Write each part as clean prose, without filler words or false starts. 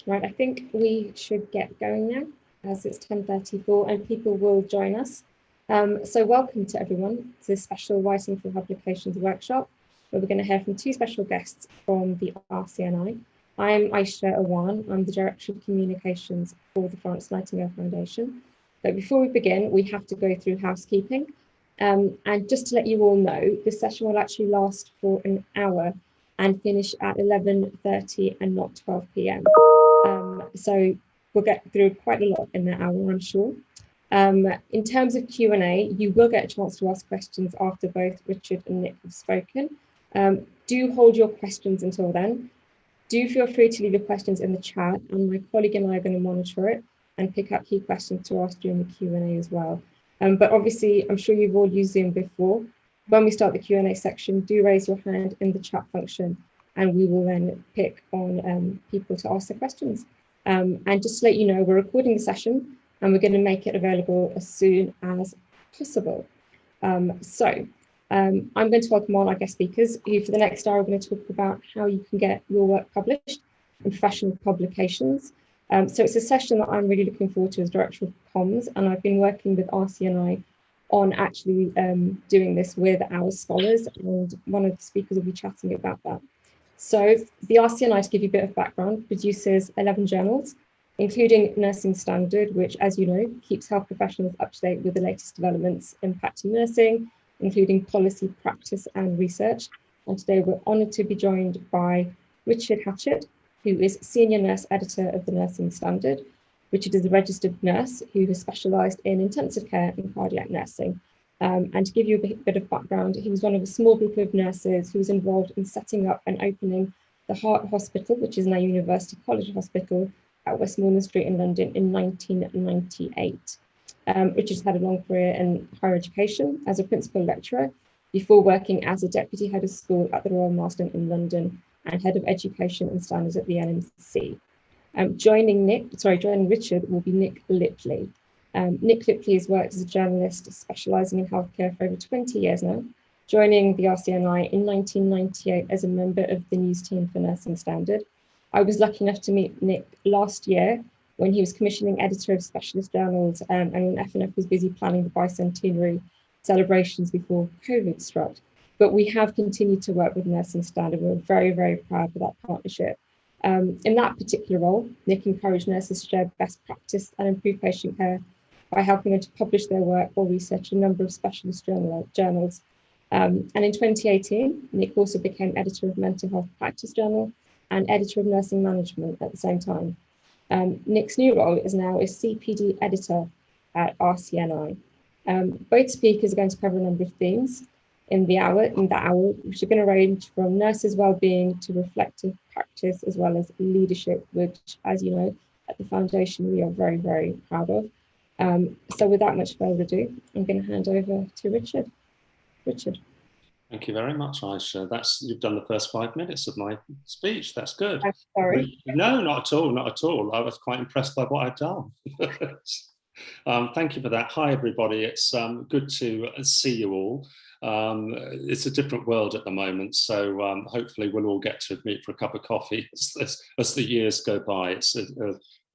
Right, I think we should get going now, as it's 10:34 and people will join us. So welcome to everyone to this special Writing for Publications workshop, where we're going to hear from two special guests from the RCNI. I'm Aysha Awan, I'm the Director of Communications for the Florence Nightingale Foundation. But before we begin, we have to go through housekeeping. And just to let you all know, this session will actually last for an hour and finish at 11:30 and not 12 p.m. So we'll get through quite a lot in that hour, I'm sure. In terms of Q&A, you will get a chance to ask questions after both Richard and Nick have spoken. Do hold your questions until then. Do feel free to leave your questions in the chat, and my colleague and I are going to monitor it and pick up key questions to ask during the Q&A as well. But obviously, I'm sure you've all used Zoom before. When we start the Q&A section, do raise your hand in the chat function, and we will then pick on people to ask their questions. And just to let you know, we're recording the session and we're going to make it available as soon as possible. I'm going to welcome all our guest speakers, who for the next hour are going to talk about how you can get your work published in professional publications. So it's a session that I'm really looking forward to as Director of Comms, and I've been working with RCNI on actually doing this with our scholars, and one of the speakers will be chatting about that. So the RCNI, to give you a bit of background, produces 11 journals, including Nursing Standard, which, as you know, keeps health professionals up to date with the latest developments impacting nursing, including policy, practice and research. And today we're honoured to be joined by Richard Hatchett, who is Senior Nurse Editor of the Nursing Standard. Richard is a registered nurse who has specialised in intensive care and cardiac nursing. And to give you a bit of background, he was one of a small group of nurses who was involved in setting up and opening the Heart Hospital, which is now University College Hospital, at Westmoreland Street in London in 1998. Richard's had a long career in higher education as a principal lecturer before working as a deputy head of school at the Royal Marsden in London and head of education and standards at the NMC. Joining Richard will be Nick Lipley. Nick Lipley has worked as a journalist specialising in healthcare for over 20 years now, joining the RCNI in 1998 as a member of the news team for Nursing Standard. I was lucky enough to meet Nick last year when he was commissioning editor of specialist journals, and when FNF was busy planning the bicentenary celebrations before COVID struck. But we have continued to work with Nursing Standard. We're very, very proud of that partnership. In that particular role, Nick encouraged nurses to share best practice and improve patient care by helping them to publish their work or research a number of specialist journals. And in 2018, Nick also became editor of Mental Health Practice Journal and editor of Nursing Management at the same time. Nick's new role is now a CPD editor at RCNI. Both speakers are going to cover a number of themes in that hour, which are going to range from nurses' well-being to reflective practice, as well as leadership, which, as you know, at the foundation we are very, very proud of. So without much further ado, I'm going to hand over to Richard. Richard. Thank you very much, Aysha. You've done the first 5 minutes of my speech. That's good. I'm sorry. No, not at all, not at all. I was quite impressed by what I've done. Thank you for that. Hi, everybody. It's good to see you all. It's a different world at the moment, so hopefully we'll all get to meet for a cup of coffee as the years go by. It's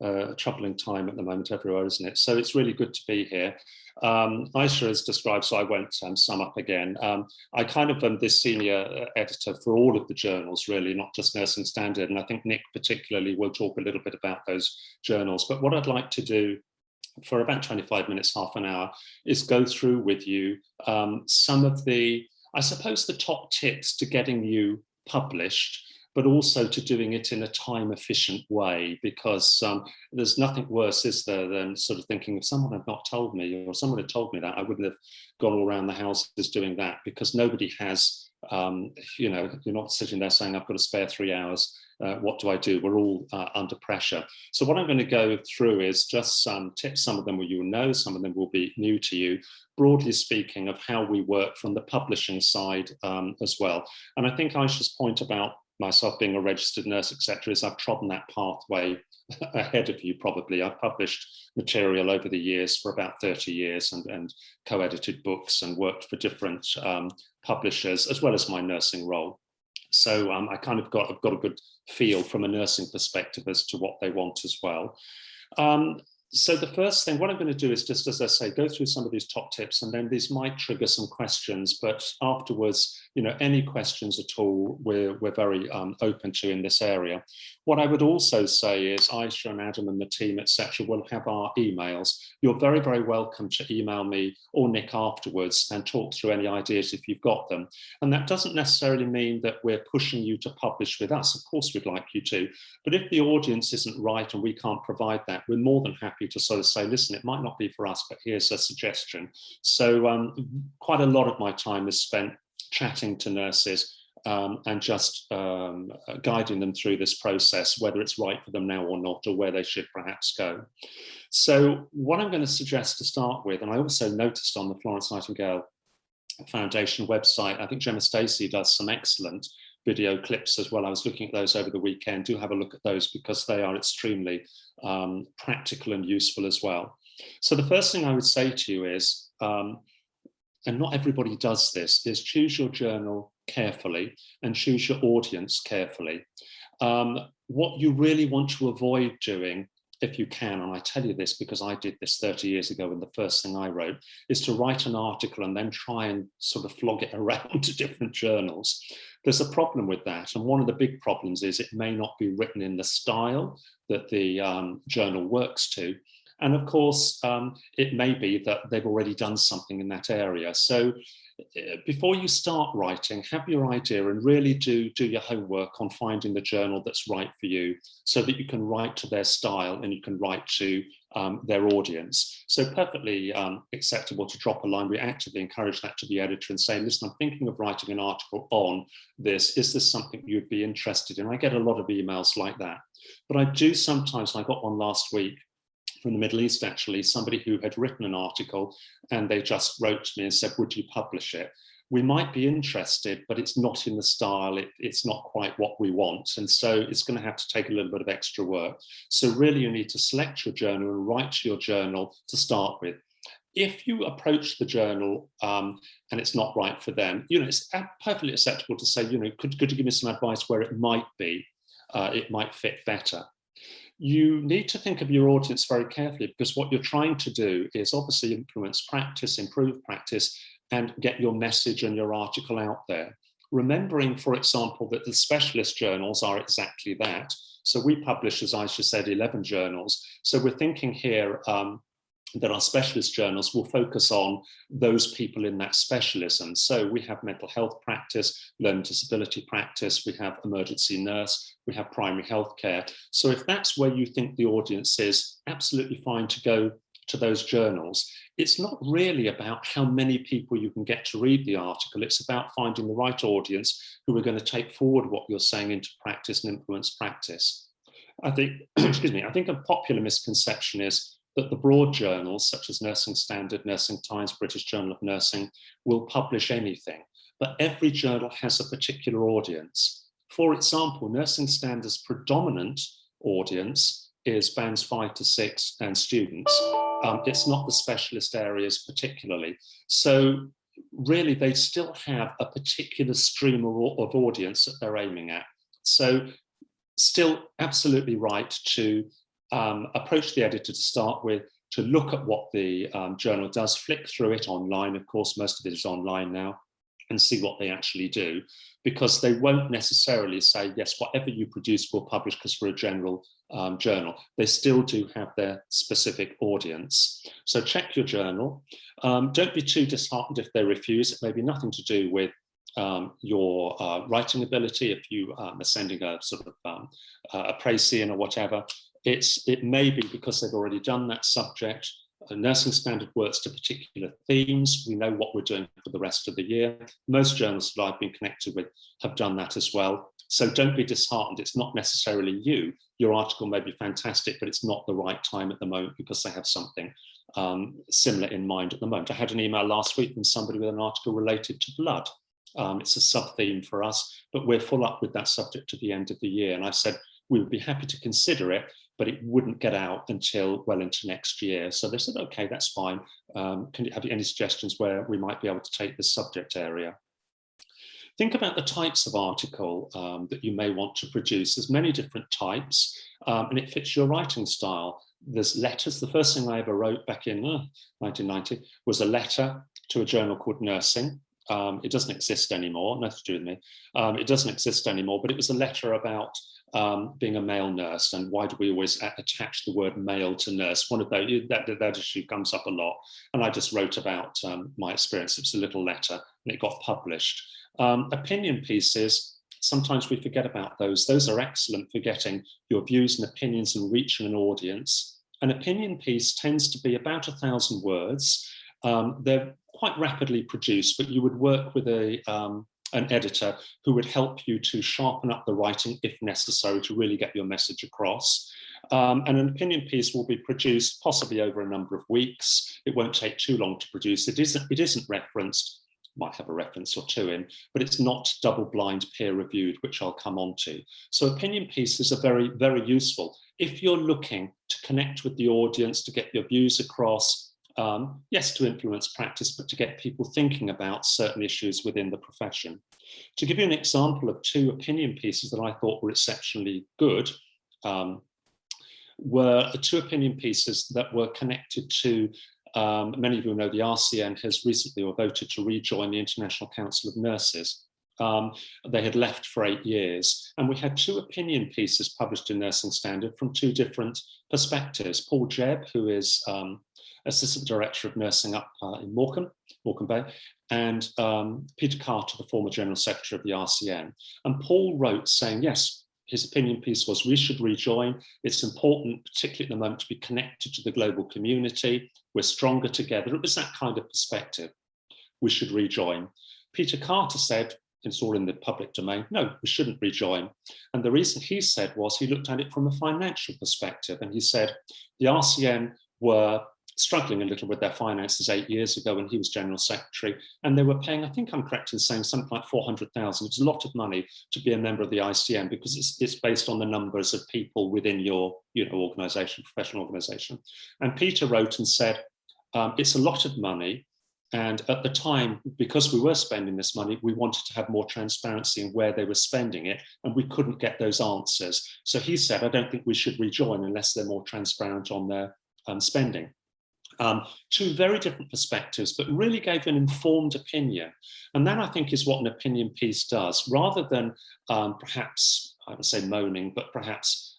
a troubling time at the moment everywhere, isn't it? So it's really good to be here. Aysha has described, so I won't sum up again. I kind of am this senior editor for all of the journals, really, not just Nursing Standard, and I think Nick particularly will talk a little bit about those journals. But what I'd like to do for about 25 minutes, half an hour, is go through with you some of the, I suppose, the top tips to getting you published, but also to doing it in a time-efficient way, because there's nothing worse, is there, than sort of thinking, if someone had not told me, or someone had told me that, I wouldn't have gone all around the houses doing that, because nobody has, you know, you're not sitting there saying, I've got to spare 3 hours. What do I do? We're all under pressure. So what I'm going to go through is just some tips. Some of them you will know, some of them will be new to you, broadly speaking, of how we work from the publishing side as well. And I think Aysha's point about myself being a registered nurse, etc., is I've trodden that pathway ahead of you probably. I've published material over the years for about 30 years and co-edited books and worked for different publishers, as well as my nursing role. So I kind of I've got a good feel from a nursing perspective as to what they want as well. So the first thing, what I'm going to do is just, as I say, go through some of these top tips, and then these might trigger some questions, but afterwards, any questions at all, we're very open to in this area. What I would also say is Aysha and Adam and the team, etc., will have our emails. You're very, very welcome to email me or Nick afterwards and talk through any ideas if you've got them. And that doesn't necessarily mean that we're pushing you to publish with us. Of course, we'd like you to. But if the audience isn't right and we can't provide that, we're more than happy to sort of say, listen, it might not be for us, but here's a suggestion. So quite a lot of my time is spent chatting to nurses and just guiding them through this process, whether it's right for them now or not, or where they should perhaps go. So what I'm going to suggest to start with, and I also noticed on the Florence Nightingale Foundation website, I think Gemma Stacey does some excellent video clips as well. I was looking at those over the weekend. Do have a look at those because they are extremely practical and useful as well. So the first thing I would say to you is, and not everybody does this, is choose your journal carefully and choose your audience carefully. What you really want to avoid doing, if you can, and I tell you this because I did this 30 years ago and the first thing I wrote, is to write an article and then try and sort of flog it around to different journals. There's a problem with that, and one of the big problems is it may not be written in the style that the journal works to. And of course, it may be that they've already done something in that area. So before you start writing, have your idea and really do your homework on finding the journal that's right for you, so that you can write to their style and you can write to their audience. So perfectly acceptable to drop a line. We actively encourage that to the editor and say, listen, I'm thinking of writing an article on this. Is this something you'd be interested in? I get a lot of emails like that. But I do sometimes, and I got one last week, from the Middle East, actually, somebody who had written an article and they just wrote to me and said, would you publish it? We might be interested, but it's not in the style, it's not quite what we want. And so it's going to have to take a little bit of extra work. So really you need to select your journal and write to your journal to start with. If you approach the journal and it's not right for them, it's perfectly acceptable to say, could you give me some advice where it might be, it might fit better. You need to think of your audience very carefully, because what you're trying to do is obviously influence practice, improve practice, and get your message and your article out there. Remembering, for example, that the specialist journals are exactly that. So we publish, as Aysha said, 11 journals. So we're thinking here that our specialist journals will focus on those people in that specialism. So we have mental health practice, learning disability practice, we have emergency nurse, we have primary health care. So if that's where you think the audience is, absolutely fine to go to those journals. It's not really about how many people you can get to read the article. It's about finding the right audience who are going to take forward what you're saying into practice and influence practice. I think, excuse me, I think a popular misconception is that the broad journals, such as Nursing Standard, Nursing Times, British Journal of Nursing, will publish anything. But every journal has a particular audience. For example, Nursing Standard's predominant audience is bands 5 to 6 and students. It's not the specialist areas particularly. So really, they still have a particular stream of audience that they're aiming at. So still absolutely right to approach the editor to start with, to look at what the journal does, flick through it online. Of course, most of it is online now, and see what they actually do, because they won't necessarily say, yes, whatever you produce we'll publish because we're a general journal. They still do have their specific audience. So check your journal. Don't be too disheartened if they refuse. It may be nothing to do with your writing ability. If you are sending a sort of a praise-in or whatever, it may be because they've already done that subject. Nursing Standard works to particular themes. We know what we're doing for the rest of the year. Most journals that I've been connected with have done that as well. So don't be disheartened. It's not necessarily you. Your article may be fantastic, but it's not the right time at the moment because they have something similar in mind at the moment. I had an email last week from somebody with an article related to blood. It's a sub-theme for us, but we're full up with that subject to the end of the year. And I said, we would be happy to consider it, but it wouldn't get out until well into next year. So they said, okay, that's fine. Have you any suggestions where we might be able to take this subject area? Think about the types of article that you may want to produce. There's many different types, and it fits your writing style. There's letters. The first thing I ever wrote back in 1990 was a letter to a journal called Nursing. It doesn't exist anymore, nothing to do with me. It doesn't exist anymore, but it was a letter about being a male nurse, and why do we always attach the word male to nurse? One of those, that issue comes up a lot. And I just wrote about my experience. It was a little letter and it got published. Opinion pieces, sometimes we forget about those. Those are excellent for getting your views and opinions and reaching an audience. An opinion piece tends to be about 1,000 words. They're quite rapidly produced, but you would work with an editor who would help you to sharpen up the writing if necessary to really get your message across. And an opinion piece will be produced possibly over a number of weeks. It won't take too long to produce. It isn't referenced, might have a reference or two in, but it's not double-blind peer-reviewed, which I'll come on to. So opinion pieces are very, very useful. If you're looking to connect with the audience, to get your views across, yes, to influence practice, but to get people thinking about certain issues within the profession. To give you an example of 2 opinion pieces that I thought were exceptionally good, were 2 opinion pieces that were connected to, many of you know the RCN has recently or voted to rejoin the International Council of Nurses. They had left for 8 years, and we had 2 opinion pieces published in Nursing Standard from 2 different perspectives. Paul Jebb, who is Assistant Director of Nursing up in Morecambe Bay, and Peter Carter, the former General Secretary of the RCN. And Paul wrote saying, yes, his opinion piece was, we should rejoin. It's important, particularly at the moment, to be connected to the global community. We're stronger together. It was that kind of perspective. We should rejoin. Peter Carter said, it's all in the public domain, no, we shouldn't rejoin. And the reason he said was he looked at it from a financial perspective. And he said the RCN were struggling a little with their finances 8 years ago when he was General Secretary, and they were paying, I think I'm correct in saying, something like 400,000. It's a lot of money to be a member of the ICN because it's based on the numbers of people within your organisation, professional organisation. And Peter wrote and said, it's a lot of money, and at the time, because we were spending this money, we wanted to have more transparency in where they were spending it, and we couldn't get those answers. So he said, I don't think we should rejoin unless they're more transparent on their spending. 2 very different perspectives, but really gave an informed opinion. And that, I think, is what an opinion piece does. Rather than perhaps, I would say moaning, but perhaps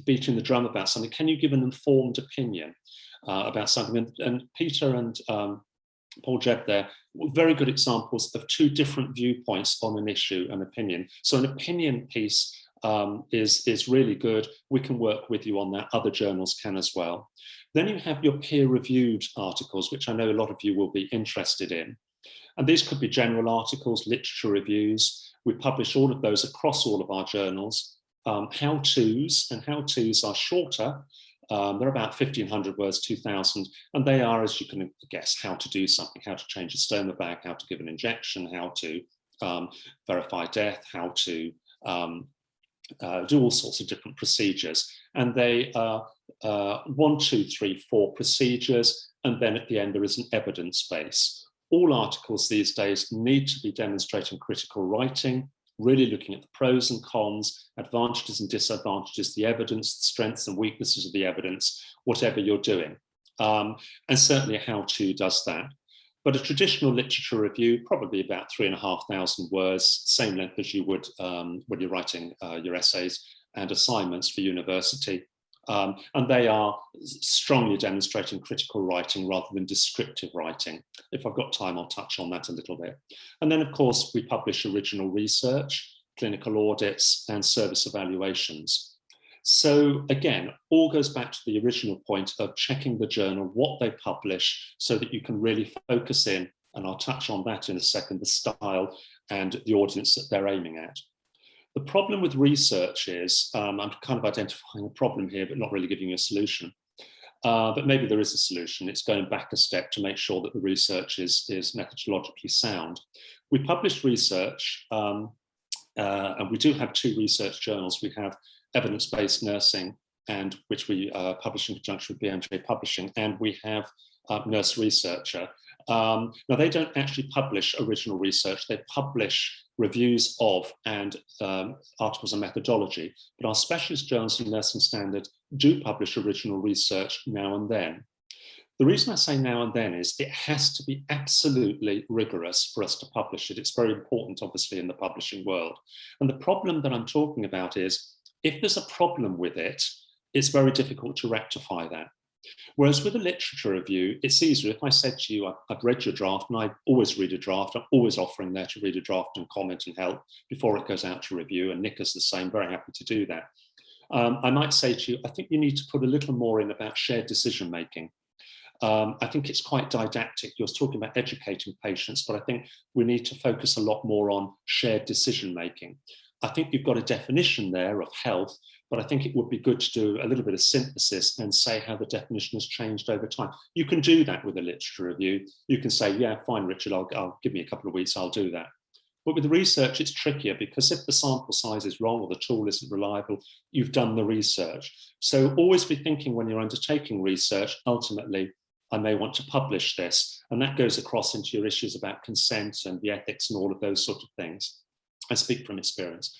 beating the drum about something, can you give an informed opinion about something? And Peter and Paul Jebb there were very good examples of 2 different viewpoints on an issue and opinion. So an opinion piece is really good. We can work with you on that. Other journals can as well. Then you have your peer-reviewed articles, which I know a lot of you will be interested in. And these could be general articles, literature reviews. We publish all of those across all of our journals. How-tos, and how-tos are shorter. They're about 1,500 words, 2,000, and they are, as you can guess, how to do something, how to change a stoma bag, how to give an injection, how to verify death, how to do all sorts of different procedures. And they are 1, 2, 3, 4 procedures, and then at the end there is an evidence base. All articles these days need to be demonstrating critical writing, really looking at the pros and cons, advantages and disadvantages, the evidence, the strengths and weaknesses of the evidence, whatever you're doing. And certainly a how-to does that. But a traditional literature review, probably about 3,500 words, same length as you would when you're writing your essays and assignments for university. And they are strongly demonstrating critical writing rather than descriptive writing. If I've got time, I'll touch on that a little bit. And then, of course, we publish original research, clinical audits, and service evaluations. So again, all goes back to the original point of checking the journal, what they publish, so that you can really focus in, and I'll touch on that in a second, the style and the audience that they're aiming at. The problem with research is, I'm kind of identifying a problem here, but not really giving you a solution. But maybe there is a solution. It's going back a step to make sure that the research is methodologically sound. We publish research, and we do have 2 research journals. We have Evidence-Based Nursing, and which we publish in conjunction with BMJ Publishing, and we have Nurse Researcher. Now, they don't actually publish original research. They publish reviews of and articles on methodology, but our specialist journals in nursing standard do publish original research now and then. The reason I say now and then is it has to be absolutely rigorous for us to publish it. It's very important, obviously, in the publishing world. And the problem that I'm talking about is if there's a problem with it, it's very difficult to rectify that. Whereas with a literature review, it's easier. If I said to you, I've read your draft, and I always read a draft, I'm always offering there to read a draft and comment and help before it goes out to review, and Nick is the same, very happy to do that. I might say to you, I think you need to put a little more in about shared decision making. I think it's quite didactic. You're talking about educating patients, but I think we need to focus a lot more on shared decision making. I think you've got a definition there of health, but I think it would be good to do a little bit of synthesis and say how the definition has changed over time. You can do that with a literature review. You can say, yeah, fine, Richard, I'll give me a couple of weeks, I'll do that. But with the research, it's trickier because if the sample size is wrong or the tool isn't reliable, you've done the research. So always be thinking when you're undertaking research, ultimately, I may want to publish this. And that goes across into your issues about consent and the ethics and all of those sort of things. I speak from experience.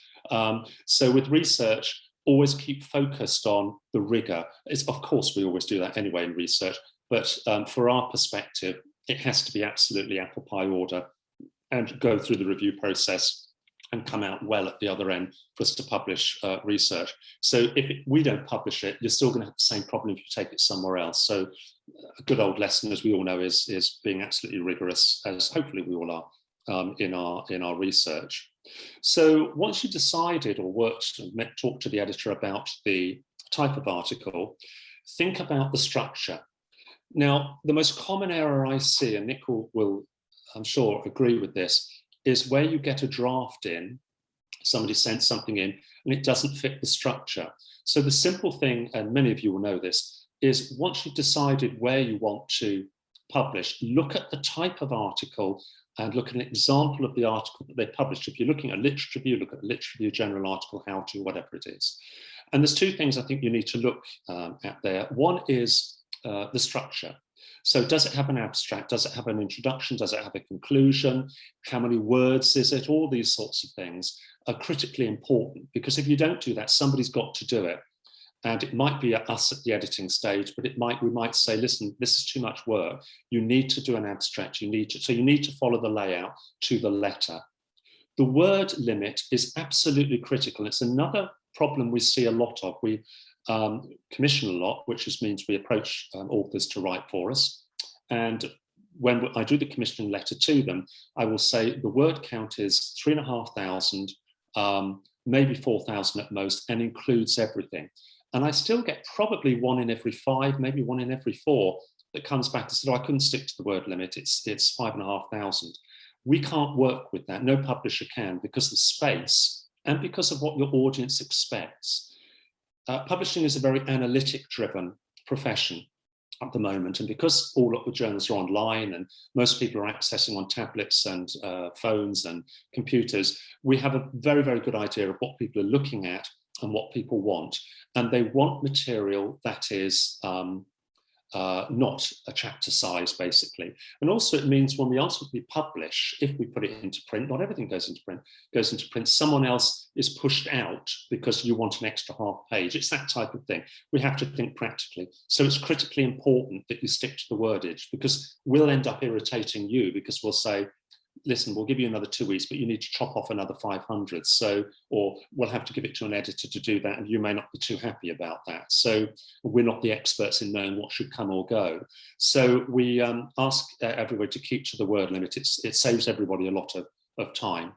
So with research, always keep focused on the rigor. Of course, we always do that anyway in research, but for our perspective, it has to be absolutely apple pie order and go through the review process and come out well at the other end for us to publish research. So if we don't publish it, you're still going to have the same problem if you take it somewhere else. So a good old lesson, as we all know, is being absolutely rigorous, as hopefully we all are in our research. So once you've decided or worked and talked to the editor about the type of article, think about the structure. Now, the most common error I see, and Nick will I'm sure, agree with this, is where you get a draft in, somebody sent something in, and it doesn't fit the structure. So the simple thing, and many of you will know this, is once you've decided where you want to publish, look at the type of article and look at an example of the article that they published. If you're looking at literature review, look at the literature review general article, how to, whatever it is. And there's two things I think you need to look at there. One is the structure. So does it have an abstract? Does it have an introduction? Does it have a conclusion? How many words is it? All these sorts of things are critically important, because if you don't do that, somebody's got to do it. And it might be us at the editing stage, but we might say, listen, this is too much work. You need to do an abstract. So you need to follow the layout to the letter. The word limit is absolutely critical. It's another problem we see a lot of. We commission a lot, which just means we approach authors to write for us. And when I do the commissioning letter to them, I will say the word count is 3,500, maybe 4,000 at most, and includes everything. And I still get probably 1 in every 5, maybe 1 in every 4 that comes back and says, oh, I couldn't stick to the word limit. It's 5,500. We can't work with that. No publisher can, because of space and because of what your audience expects. Publishing is a very analytic-driven profession at the moment, and because all of the journals are online and most people are accessing on tablets and phones and computers, we have a very, very good idea of what people are looking at and what people want. And they want material that is not a chapter size, basically. And also it means when we ultimately publish, if we put it into print, not everything goes into print, someone else is pushed out because you want an extra half page. It's that type of thing. We have to think practically. So it's critically important that you stick to the wordage, because we'll end up irritating you, because we'll say, listen, we'll give you another 2 weeks, but you need to chop off another 500. So, or we'll have to give it to an editor to do that, and you may not be too happy about that. So we're not the experts in knowing what should come or go. So we ask everybody to keep to the word limit. It saves everybody a lot of time.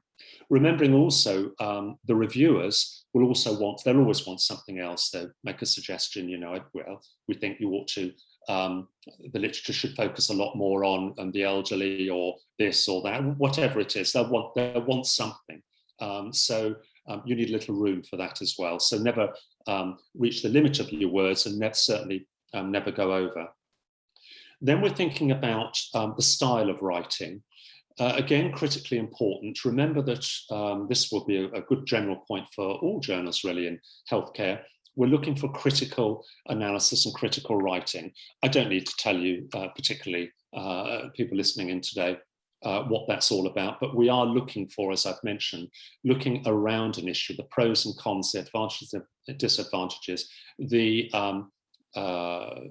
Remembering also the reviewers will also they'll always want something else. They'll make a suggestion, well, we think you ought to, the literature should focus a lot more on the elderly, or this or that, whatever it is. They'll want something. So you need a little room for that as well. So never reach the limit of your words, and certainly never go over. Then we're thinking about the style of writing. Again, critically important. Remember that this will be a good general point for all journals really in healthcare. We're looking for critical analysis and critical writing. I don't need to tell you, particularly people listening in today, what that's all about, but we are looking for, as I've mentioned, looking around an issue, the pros and cons, the advantages and disadvantages, the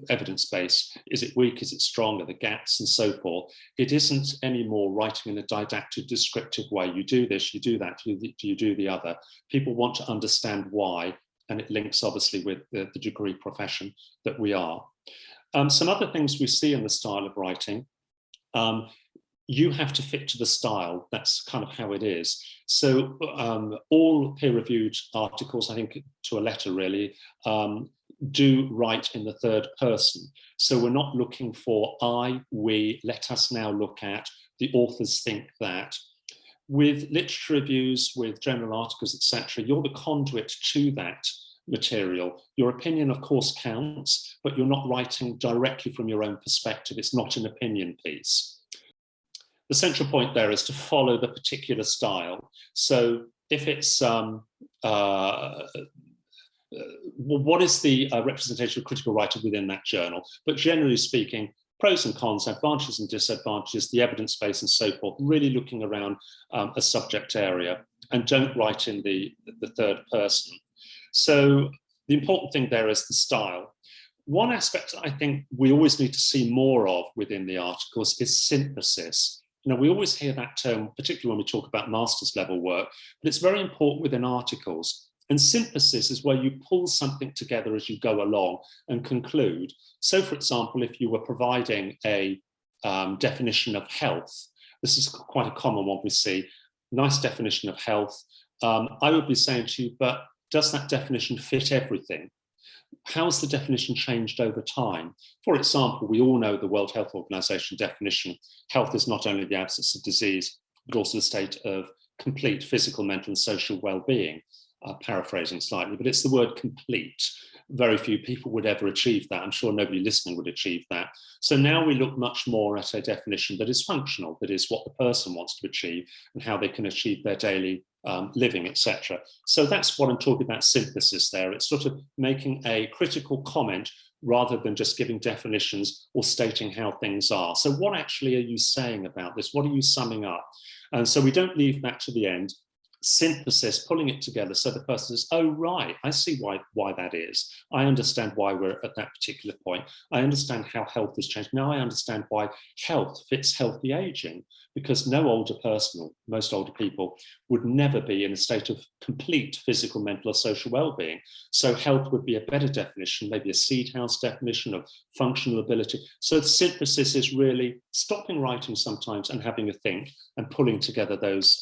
evidence base. Is it weak? Is it strong? Are the gaps and so forth? It isn't anymore writing in a didactic, descriptive way. You do this, you do that, you do the other. People want to understand why, and it links obviously with the degree profession that we are. Some other things we see in the style of writing. You have to fit to the style. That's kind of how it is. So all peer-reviewed articles, I think to a letter really, do write in the third person. So we're not looking for I, we, let us now look at, the authors think that. With literature reviews, with general articles, etc., you're the conduit to that material. Your opinion, of course, counts, but you're not writing directly from your own perspective. It's not an opinion piece. The central point there is to follow the particular style. So if it's, what is the representation of critical writer within that journal? But generally speaking, pros and cons, advantages and disadvantages, the evidence base and so forth, really looking around a subject area, and don't write in the third person. So the important thing there is the style. One aspect I think we always need to see more of within the articles is synthesis. You know, we always hear that term, particularly when we talk about master's level work, but it's very important within articles. And synthesis is where you pull something together as you go along and conclude. So, for example, if you were providing a definition of health, this is quite a common one we see, nice definition of health. I would be saying to you, but does that definition fit everything? How's the definition changed over time? For example, we all know the World Health Organization definition. Health is not only the absence of disease, but also the state of complete physical, mental, and social well-being. Paraphrasing slightly, but it's the word complete. Very few people would ever achieve that. I'm sure nobody listening would achieve that. So now we look much more at a definition that is functional, that is what the person wants to achieve and how they can achieve their daily living, etc. So that's what I'm talking about, synthesis there. It's sort of making a critical comment rather than just giving definitions or stating how things are. So what actually are you saying about this? What are you summing up? And so we don't leave that to the end. Synthesis, pulling it together so the person says, oh, right, I see why that is. I understand why we're at that particular point. I understand how health has changed. Now I understand why health fits healthy aging, because no older person, or most older people, would never be in a state of complete physical, mental, or social well-being. So health would be a better definition, maybe a seed house definition of functional ability. So the synthesis is really stopping writing sometimes and having a think and pulling together those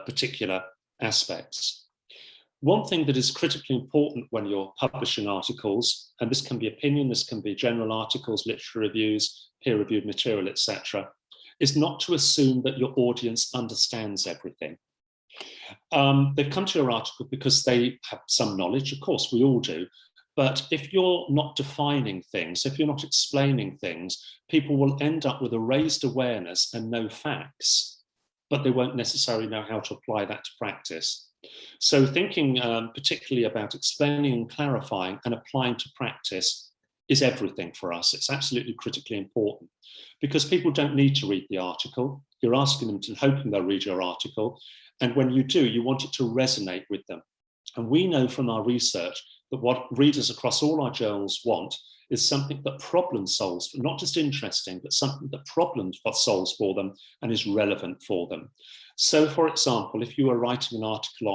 particular aspects. One thing that is critically important when you're publishing articles, and this can be opinion, this can be general articles, literature reviews, peer-reviewed material, etc., is not to assume that your audience understands everything. They've come to your article because they have some knowledge, of course, we all do, but if you're not defining things, if you're not explaining things, people will end up with a raised awareness and no facts, but they won't necessarily know how to apply that to practice. So thinking particularly about explaining and clarifying and applying to practice is everything for us. It's absolutely critically important because people don't need to read the article. You're asking them to, hoping they'll read your article. And when you do, you want it to resonate with them. And we know from our research that what readers across all our journals want is something that problem solves, not just interesting, but something that problem solves for them and is relevant for them. So, for example, if you were writing an article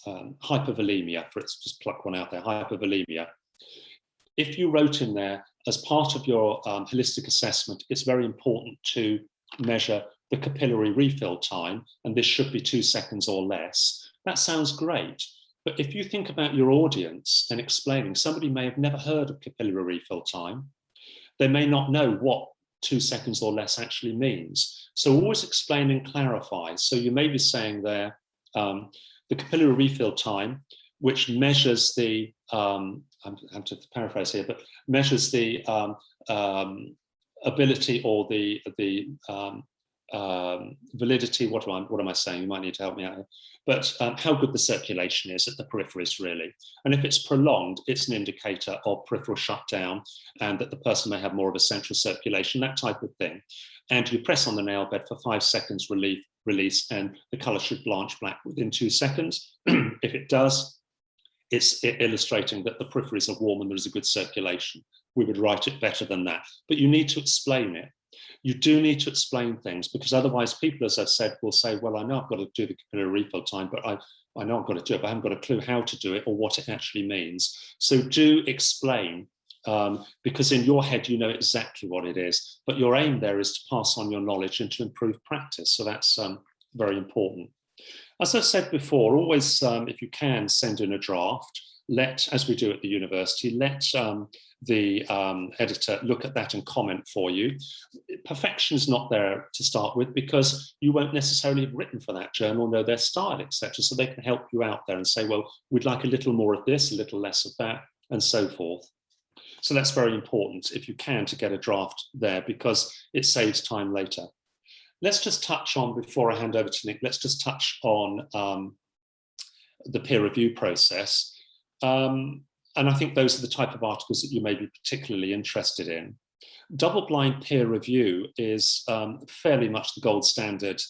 on hypervolemia, just pluck one out there, hypervolemia, if you wrote in there, as part of your holistic assessment, it's very important to measure the capillary refill time, and this should be 2 seconds or less. That sounds great. But if you think about your audience and explaining, somebody may have never heard of capillary refill time. They may not know what 2 seconds or less actually means. So always explain and clarify. So you may be saying there, the capillary refill time, which measures the, I'm to paraphrase here, but measures the ability or the validity, what am I saying? You might need to help me out here. But how good the circulation is at the peripheries, really. And if it's prolonged, it's an indicator of peripheral shutdown and that the person may have more of a central circulation, that type of thing. And you press on the nail bed for 5 seconds, release, and the colour should blanch black within 2 seconds. If it does, it's illustrating that the peripheries are warm and there's a good circulation. We would write it better than that. But you need to explain it. You do need to explain things, because otherwise people, as I've said, will say, well, I know I've got to do the capillary refill time, but I know I've got to do it, but I haven't got a clue how to do it or what it actually means. So do explain, because in your head, you know exactly what it is, but your aim there is to pass on your knowledge and to improve practice. So that's very important. As I said before, always, if you can, send in a draft. As we do at the university, let the editor look at that and comment for you. Perfection is not there to start with, because you won't necessarily have written for that journal, know their style, etc. So they can help you out there and say, well, we'd like a little more of this, a little less of that, and so forth. So that's very important, if you can, to get a draft there, because it saves time later. Let's just touch on, before I hand over to Nick, let's just touch on the peer review process. And I think those are the type of articles that you may be particularly interested in. Double-blind peer review is fairly much the gold standard,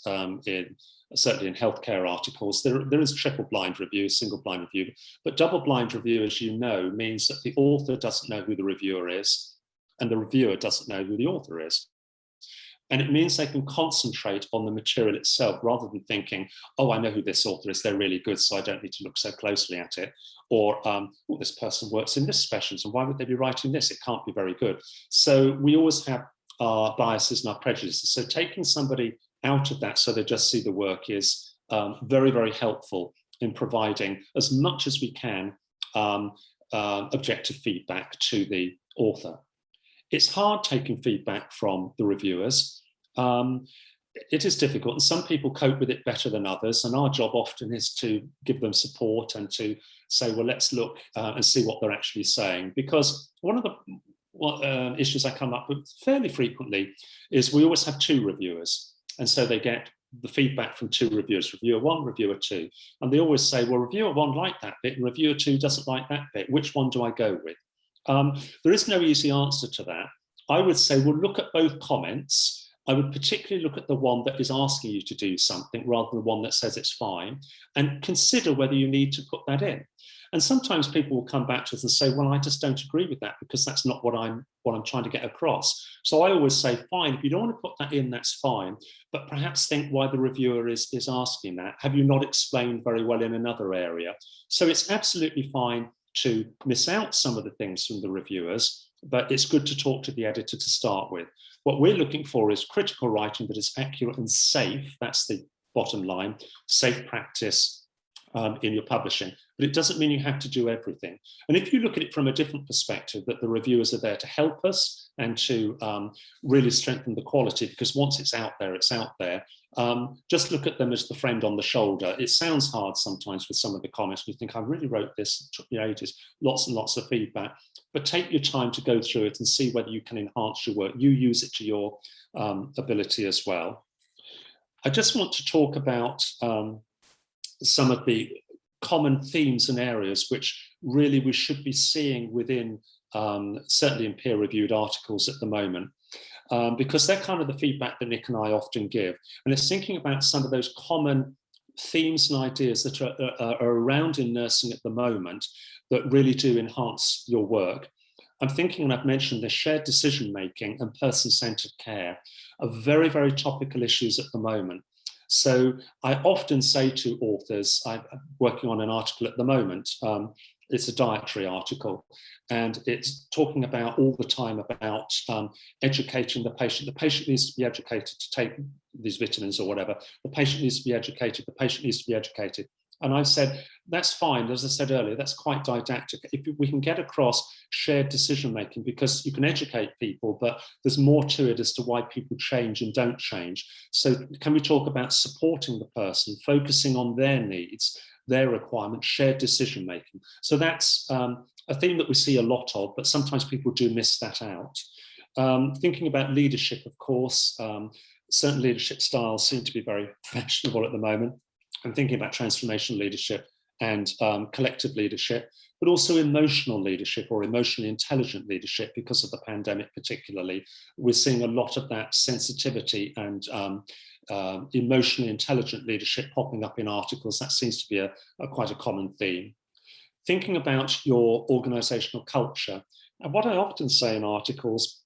certainly in healthcare articles. There is triple-blind review, single-blind review, but double-blind review, as you know, means that the author doesn't know who the reviewer is, and the reviewer doesn't know who the author is. And it means they can concentrate on the material itself, rather than thinking, oh, I know who this author is, they're really good, so I don't need to look so closely at it. Or, oh, this person works in this specialty, and why would they be writing this? It can't be very good. So we always have our biases and our prejudices. So taking somebody out of that so they just see the work is very, very helpful in providing, as much as we can, objective feedback to the author. It's hard taking feedback from the reviewers. It is difficult, and some people cope with it better than others, and our job often is to give them support and to say, well, let's look and see what they're actually saying. Because one of the issues I come up with fairly frequently is we always have 2 reviewers, and so they get the feedback from 2 reviewers, reviewer 1, reviewer 2, and they always say, well, reviewer 1 liked that bit and reviewer 2 doesn't like that bit. Which one do I go with? There is no easy answer to that. I would say, well, look at both comments. I would particularly look at the one that is asking you to do something rather than the one that says it's fine, and consider whether you need to put that in. And sometimes people will come back to us and say, well, I just don't agree with that because that's not what I'm trying to get across. So I always say, fine, if you don't want to put that in, that's fine, but perhaps think why the reviewer is asking that. Have you not explained very well in another area? So it's absolutely fine to miss out some of the things from the reviewers, but it's good to talk to the editor to start with. What we're looking for is critical writing that is accurate and safe. That's the bottom line, safe practice in your publishing. But it doesn't mean you have to do everything. And if you look at it from a different perspective, that the reviewers are there to help us and to really strengthen the quality, because once it's out there, it's out there. Just look at them as the friend on the shoulder. It sounds hard sometimes with some of the comments. You think, I really wrote this, it took me ages, lots and lots of feedback. But take your time to go through it and see whether you can enhance your work. You use it to your ability as well. I just want to talk about some of the common themes and areas which really we should be seeing within, certainly in peer-reviewed articles at the moment, because they're kind of the feedback that Nick and I often give. And it's thinking about some of those common themes and ideas that are around in nursing at the moment that really do enhance your work. I'm thinking, and I've mentioned this, shared decision-making and person-centered care are very, very topical issues at the moment. So I often say to authors, I'm working on an article at the moment, it's a dietary article, and it's talking about all the time about educating the patient. The patient needs to be educated to take these vitamins or whatever. The patient needs to be educated, the patient needs to be educated. And I've said, that's fine, as I said earlier, that's quite didactic. If we can get across shared decision-making, because you can educate people, but there's more to it as to why people change and don't change. So can we talk about supporting the person, focusing on their needs, their requirements, shared decision-making? So that's a theme that we see a lot of, but sometimes people do miss that out. Thinking about leadership, of course, certain leadership styles seem to be very fashionable at the moment. I'm thinking about transformational leadership and collective leadership, but also emotional leadership or emotionally intelligent leadership because of the pandemic particularly. We're seeing a lot of that sensitivity and emotionally intelligent leadership popping up in articles. That seems to be quite a common theme. Thinking about your organizational culture. And what I often say in articles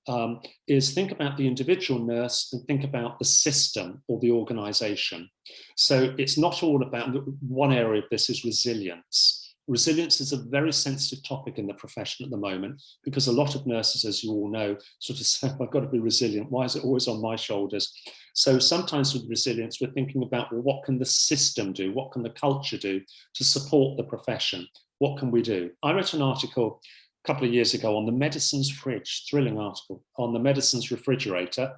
is think about the individual nurse and think about the system or the organization. So it's not all about, one area of this is resilience. Resilience is a very sensitive topic in the profession at the moment because a lot of nurses, as you all know, sort of say, I've got to be resilient. Why is it always on my shoulders? So sometimes with resilience, we're thinking about, well, what can the system do? What can the culture do to support the profession? What can we do? I wrote an article a couple of years ago on the medicines fridge, thrilling article, on the medicines refrigerator.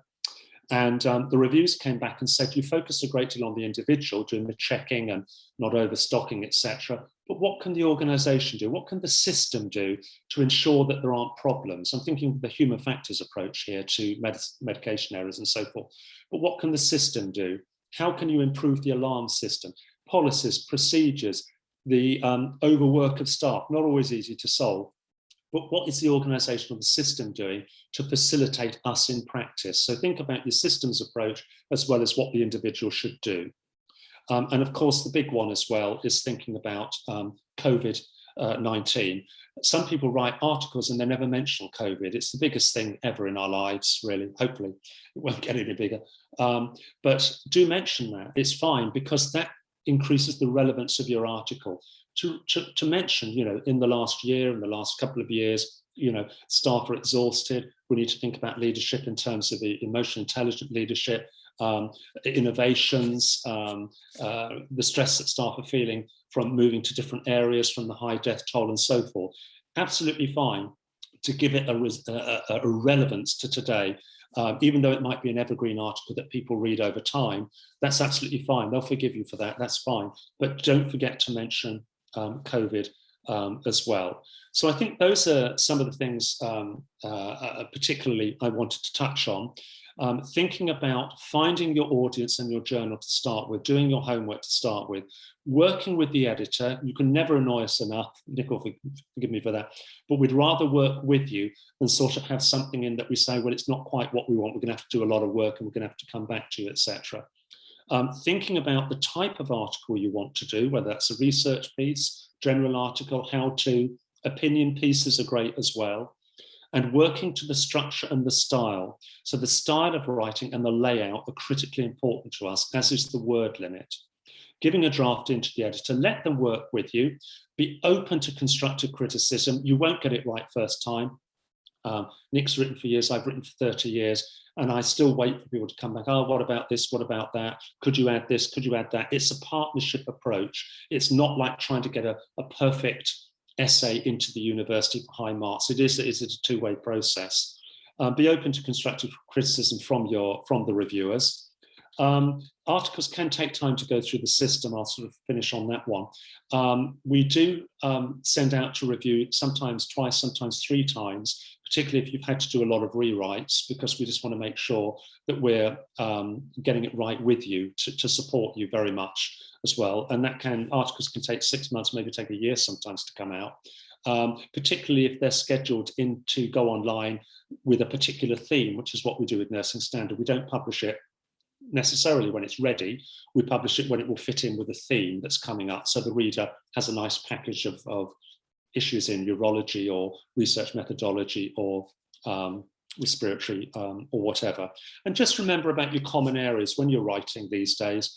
And the reviews came back and said, you focus a great deal on the individual, doing the checking and not overstocking, etc. But what can the organization do? What can the system do to ensure that there aren't problems? I'm thinking of the human factors approach here to medication errors and so forth. But what can the system do? How can you improve the alarm system? Policies, procedures, the overwork of staff, not always easy to solve. But what is the organisation or the system doing to facilitate us in practice? So think about your systems approach as well as what the individual should do. And of course, the big one as well is thinking about COVID-19. Some people write articles and they never mention COVID. It's the biggest thing ever in our lives, really. Hopefully, it won't get any bigger. But do mention that. It's fine because that increases the relevance of your article. To mention, in the last year, in the last couple of years, staff are exhausted. We need to think about leadership in terms of the emotional intelligent leadership, innovations, the stress that staff are feeling from moving to different areas, from the high death toll and so forth. Absolutely fine to give it a relevance to today. Even though it might be an evergreen article that people read over time, that's absolutely fine. They'll forgive you for that. That's fine. But don't forget to mention COVID as well. So I think those are some of the things particularly I wanted to touch on. Thinking about finding your audience and your journal to start with, doing your homework to start with, working with the editor. You can never annoy us enough, Nick will forgive me for that, but we'd rather work with you than sort of have something in that we say, well, it's not quite what we want, we're going to have to do a lot of work and we're going to have to come back to you, etc. Thinking about the type of article you want to do, whether that's a research piece, general article, how-to, opinion pieces are great as well. And working to the structure and the style. So the style of writing and the layout are critically important to us, as is the word limit. Giving a draft into the editor, let them work with you, be open to constructive criticism. You won't get it right first time. Nick's written for years, I've written for 30 years, and I still wait for people to come back. Oh, what about this? What about that? Could you add this? Could you add that? It's a partnership approach. It's not like trying to get a perfect essay into the university for high marks. It is a two-way process. Be open to constructive criticism from the reviewers. Articles can take time to go through the system. I'll sort of finish on that one. We do send out to review sometimes twice, sometimes 3 times, particularly if you've had to do a lot of rewrites, because we just want to make sure that we're getting it right with you to support you very much as well. And articles can take 6 months, maybe take a year sometimes to come out, particularly if they're scheduled to go online with a particular theme, which is what we do with Nursing Standard. We don't publish it necessarily when it's ready. We publish it when it will fit in with a theme that's coming up, so the reader has a nice package of issues in urology or research methodology or respiratory or whatever. And just remember about your common areas when you're writing these days.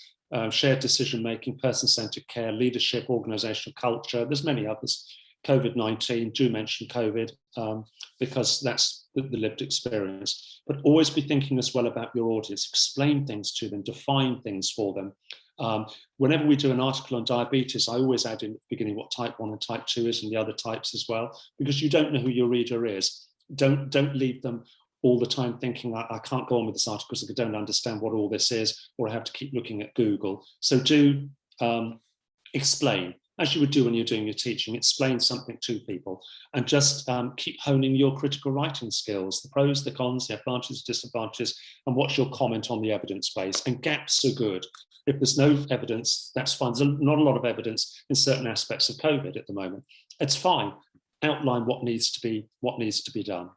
Shared decision-making, person-centered care, leadership, organizational culture. There's many others. COVID-19, do mention COVID, because that's the lived experience. But always be thinking as well about your audience. Explain things to them, define things for them. Whenever we do an article on diabetes, I always add in the beginning what type 1 and type 2 is and the other types as well, because you don't know who your reader is. Don't leave them all the time thinking, I can't go on with this article because I don't understand what all this is, or I have to keep looking at Google. So do explain. as you would do when you're doing your teaching, explain something to people and just keep honing your critical writing skills, the pros, the cons, the advantages, disadvantages, and what's your comment on the evidence base. And gaps are good. If there's no evidence, that's fine. There's not a lot of evidence in certain aspects of COVID at the moment. It's fine. Outline what needs to be done.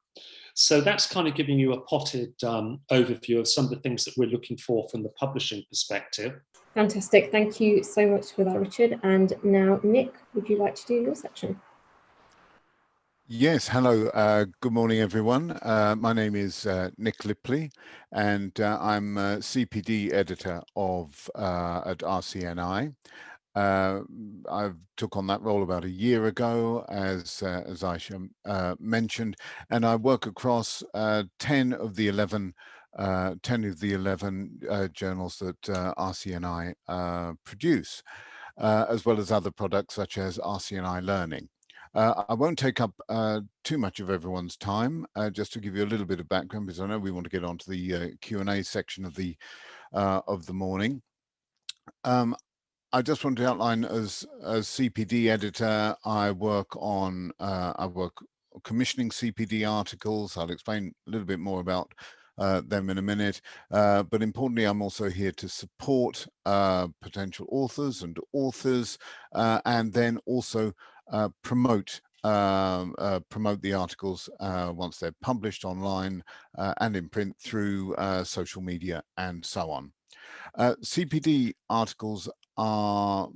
So that's kind of giving you a potted overview of some of the things that we're looking for from the publishing perspective. Fantastic. Thank you so much for that, Richard. And now, Nick, would you like to do your section? Yes, hello. Good morning, everyone. My name is Nick Lipley, and I'm a CPD editor at RCNI. I took on that role about a year ago, as Aysha mentioned, and I work across 10 of the 11 journals that RCNI produce, as well as other products such as RCNI Learning. I won't take up too much of everyone's time, just to give you a little bit of background, because I know we want to get on to the Q&A section of the morning. I just want to outline, as CPD editor, I work commissioning CPD articles. I'll explain a little bit more about them in a minute, but importantly, I'm also here to support potential authors and authors, and then also promote the articles once they're published online and in print through social media and so on. CPD articles are,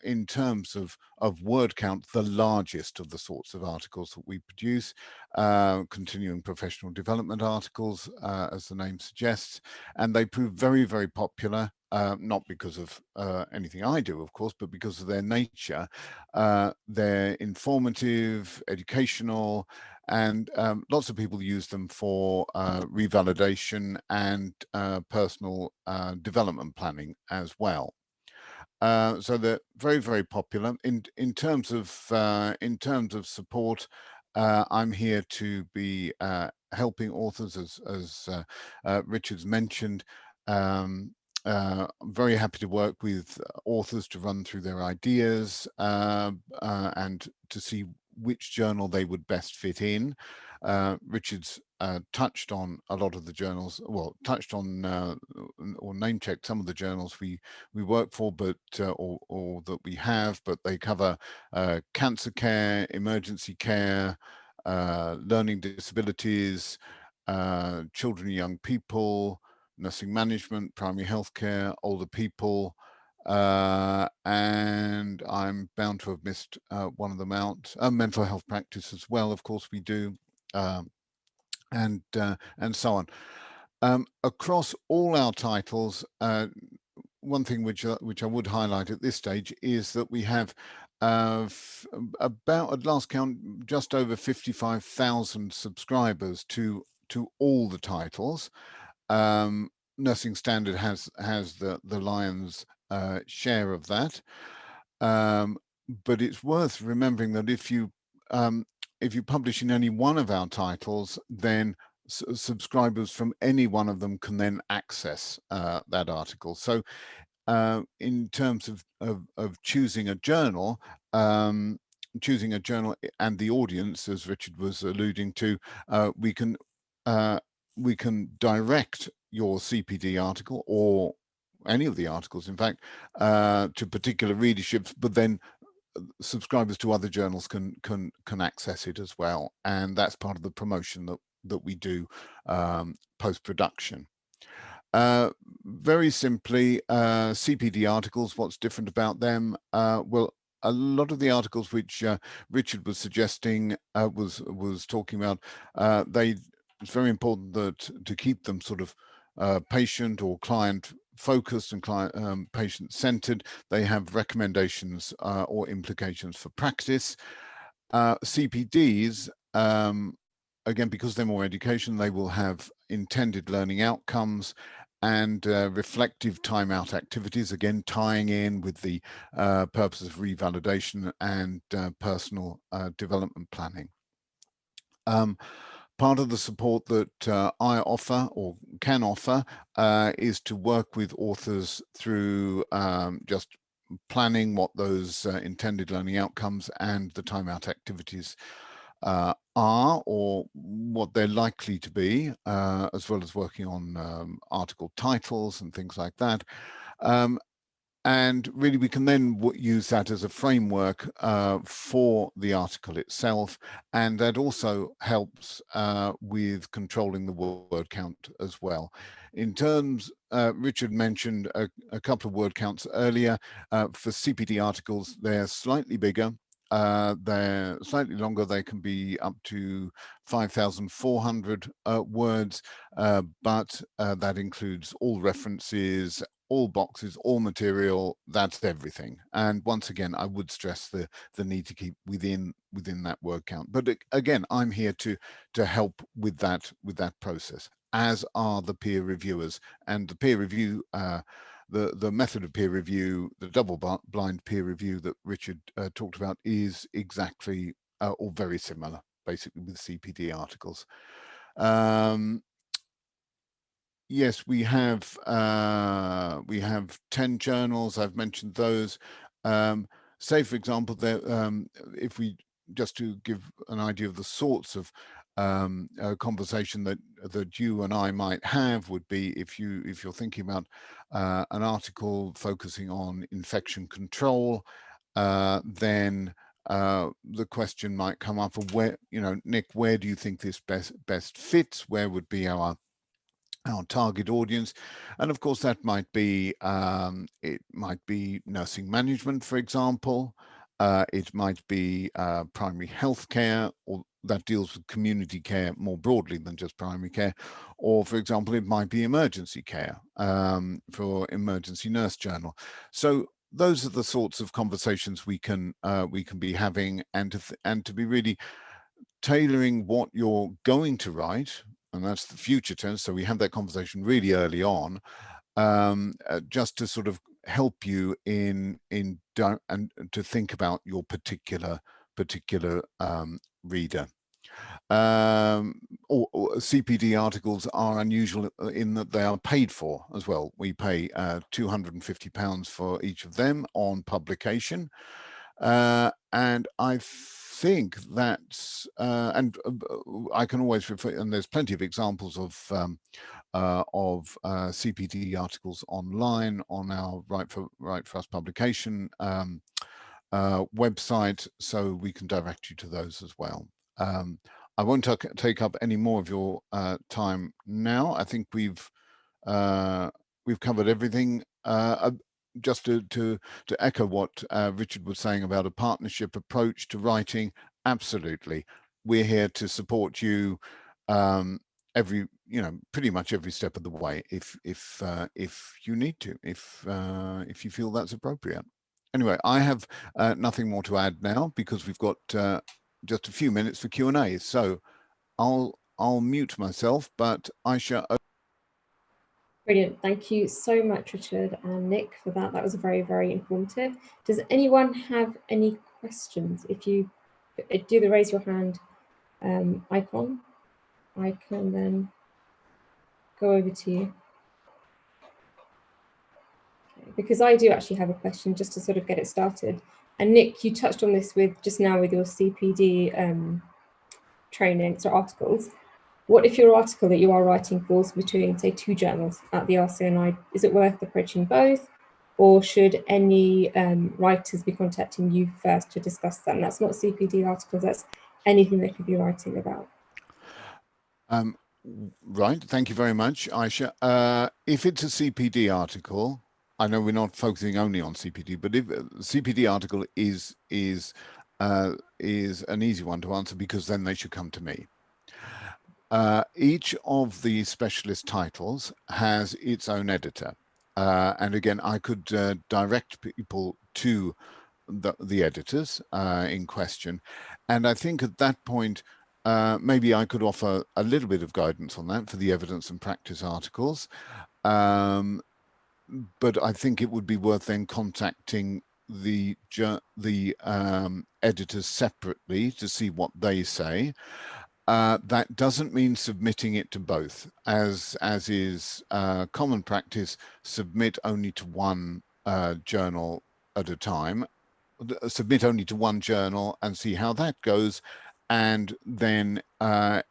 in terms of word count, the largest of the sorts of articles that we produce. Continuing professional development articles, as the name suggests, and they prove very, very popular, not because of anything I do, of course, but because of their nature. They're informative, educational, and lots of people use them for revalidation and personal development planning as well. So they're very, very popular. In terms of support, I'm here to be helping authors, as Richard's mentioned. I'm very happy to work with authors to run through their ideas and to see which journal they would best fit in. Richard's touched on a lot of the journals, well, touched on or name checked some of the journals we work for, but or that we have, but they cover cancer care, emergency care, learning disabilities, children and young people, nursing management, primary healthcare, older people, and I'm bound to have missed one of them out. Mental health practice as well, of course we do, and so on. Across all our titles, one thing which I would highlight at this stage is that we have about, at last count, just over 55,000 subscribers to all the titles. Nursing Standard has the lion's share of that, but it's worth remembering that if you publish in any one of our titles, then subscribers from any one of them can then access that article. So in terms of choosing a journal, and the audience, as Richard was alluding to, we can direct your CPD article, or any of the articles, in fact, to particular readerships, but then subscribers to other journals can access it as well, and that's part of the promotion that we do post-production. Very simply, CPD articles, what's different about them? Well, a lot of the articles which Richard was suggesting, was talking about, it's very important that to keep them sort of patient or client focused and client patient centered. They have recommendations or implications for practice. CPDs, again, because they're more education, they will have intended learning outcomes and reflective timeout activities, again tying in with the purpose of revalidation and personal development planning. Part of the support that I offer or can offer is to work with authors through just planning what those intended learning outcomes and the timeout activities are, or what they're likely to be, as well as working on article titles and things like that. And really, we can then use that as a framework for the article itself. And that also helps with controlling the word count as well. In terms, Richard mentioned a couple of word counts earlier. For CPD articles, they're slightly bigger. They're slightly longer. They can be up to 5,400 words, but that includes all references, all boxes, all material. That's everything. And once again, I would stress the need to keep within that word count. But again, I'm here to help with that process, as are the peer reviewers. And the peer review, the method of peer review, the double-blind peer review that Richard talked about, is exactly or very similar, basically, with CPD articles. Yes, we have 10 journals. I've mentioned those. Say, for example, there, if we just to give an idea of the sorts of conversation that you and I might have, would be if you're thinking about an article focusing on infection control, then the question might come up of where, Nick, where do you think this best fits? Where would be our target audience? And of course, that might be it might be nursing management, for example. It might be primary health care, or that deals with community care more broadly than just primary care. Or, for example, it might be emergency care for Emergency Nurse Journal. So those are the sorts of conversations we can be having, and to be really tailoring what you're going to write, and that's the future tense. So we have that conversation really early on, just to sort of help you in and to think about your particular reader. Or CPD articles are unusual in that they are paid for as well. We pay £250 for each of them on publication, and I think that's and I can always refer, and there's plenty of examples of CPD articles online on our Write for Us publication website, so we can direct you to those as well. I won't take up any more of your time now. I think we've covered everything. Just to echo what Richard was saying about a partnership approach to writing, absolutely, we're here to support you pretty much every step of the way, if you need to, if you feel that's appropriate. Anyway, I have nothing more to add now, because we've got just a few minutes for Q&A. So I'll mute myself, but Aysha. Brilliant. Thank you so much, Richard and Nick, for that. That was very, very informative. Does anyone have any questions? If you do the raise your hand icon, I can then go over to you. Okay, because I do actually have a question, just to sort of get it started. And Nick, you touched on this just now with your CPD training, so articles. What if your article that you are writing falls between, say, two journals at the RCNI? Is it worth approaching both, or should any writers be contacting you first to discuss that? And that's not CPD articles, that's anything they could be writing about. Right, thank you very much, Aysha. If it's a CPD article, I know we're not focusing only on CPD, but if a CPD article is an easy one to answer, because then they should come to me. Each of the specialist titles has its own editor. And again, I could direct people to the editors in question. And I think at that point, maybe I could offer a little bit of guidance on that for the evidence and practice articles. But I think it would be worth then contacting the editors separately to see what they say. That doesn't mean submitting it to both, as is common practice. Submit only to one journal at a time, submit only to one journal and see how that goes. And then, but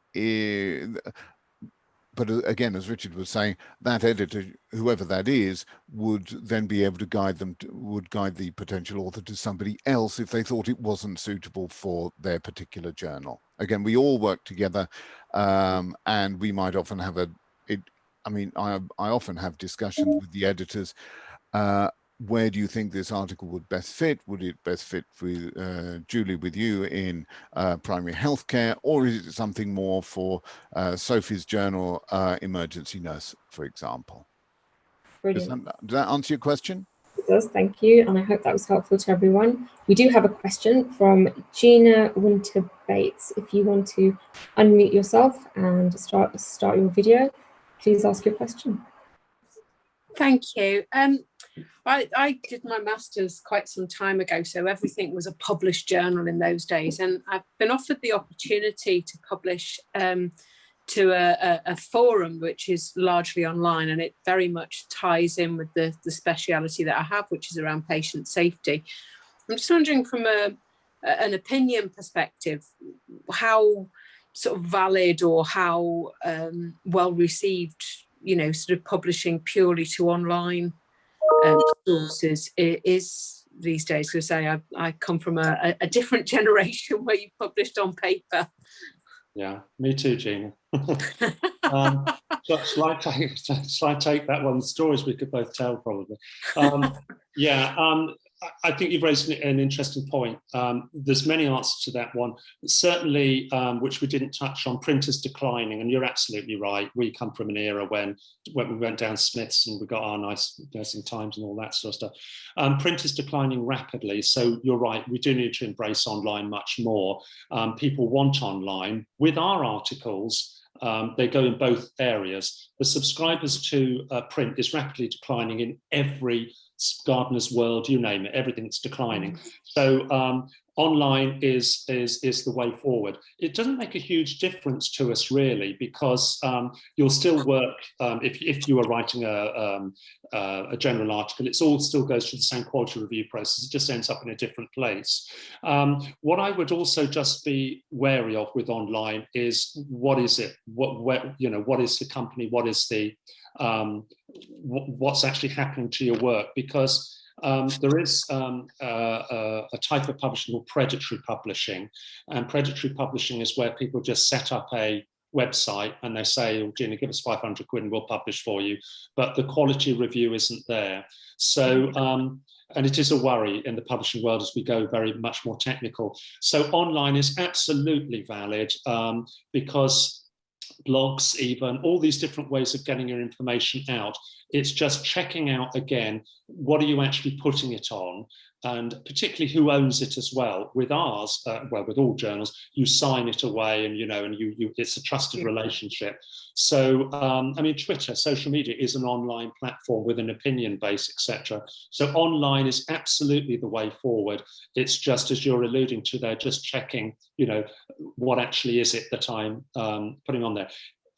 again, as Richard was saying, that editor, whoever that is, would then be able to guide them, would guide the potential author to somebody else if they thought it wasn't suitable for their particular journal. Again, we all work together, and we might often have I often have discussions with the editors. Where do you think this article would best fit? Would it best fit with Julie, with you in primary healthcare, or is it something more for Sophie's journal, emergency nurse, for example? Does that answer your question? It does, thank you, and I hope that was helpful to everyone. We do have a question from Gina Winter-Bates. If you want to unmute yourself and start your video, please ask your question. Thank you. I did my master's quite some time ago, so everything was a published journal in those days, and I've been offered the opportunity to publish to a forum which is largely online, and it very much ties in with the speciality that I have, which is around patient safety. I'm just wondering, from an opinion perspective, how sort of valid or how well received, sort of publishing purely to online sources is these days. Because I come from a different generation where you published on paper. Yeah, me too, Gina. Shall I take that one? Stories we could both tell, probably. I think you've raised an interesting point. There's many answers to that one. Certainly, which we didn't touch on, print is declining, and you're absolutely right. We come from an era when we went down Smiths and we got our nice Nursing Times and all that sort of stuff. Print is declining rapidly, so you're right. We do need to embrace online much more. People want online. With our articles, they go in both areas. The subscribers to print is rapidly declining in every Gardener's World, you name it, everything's declining. So online is the way forward. It doesn't make a huge difference to us, really, because you'll still work, if you are writing a general article, it all still goes through the same quality review process. It just ends up in a different place. What I would also just be wary of with online is, what is it? What is the company? What is the what's actually happening to your work? Because there is a type of publishing called predatory publishing, and predatory publishing is where people just set up a website and they say, "Oh, Gina, give us 500 quid and we'll publish for you," but the quality review isn't there. So and it is a worry in the publishing world as we go very much more technical. So online is absolutely valid, because blogs, even all these different ways of getting your information out, it's just checking out again, what are you actually putting it on, and particularly who owns it as well. With ours, with all journals, you sign it away, and it's a trusted relationship. So Twitter, social media is an online platform with an opinion base, etc. So online is absolutely the way forward. It's just, as you're alluding to there, just checking, what actually is it that I'm putting on there.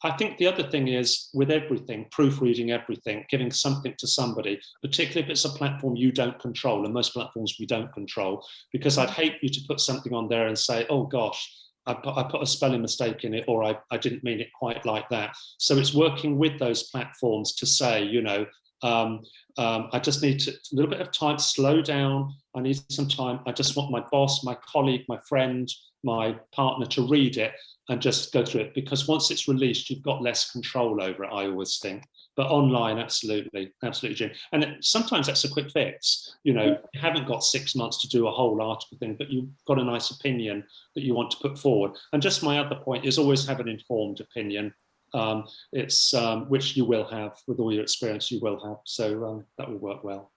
I think the other thing is, with everything, proofreading everything, giving something to somebody, particularly if it's a platform you don't control, and most platforms we don't control, because I'd hate you to put something on there and say, "Oh gosh, I put a spelling mistake in it," or I didn't mean it quite like that. So it's working with those platforms to say, I just need a little bit of time, slow down. I need some time. I just want my boss, my colleague, my friend, my partner to read it and just go through it, because once it's released, you've got less control over it, I always think. But online, absolutely, Jim. And sometimes that's a quick fix. You haven't got 6 months to do a whole article thing, but you've got a nice opinion that you want to put forward. And just my other point is, always have an informed opinion. Which you will have with all your experience, you will have. So that will work well.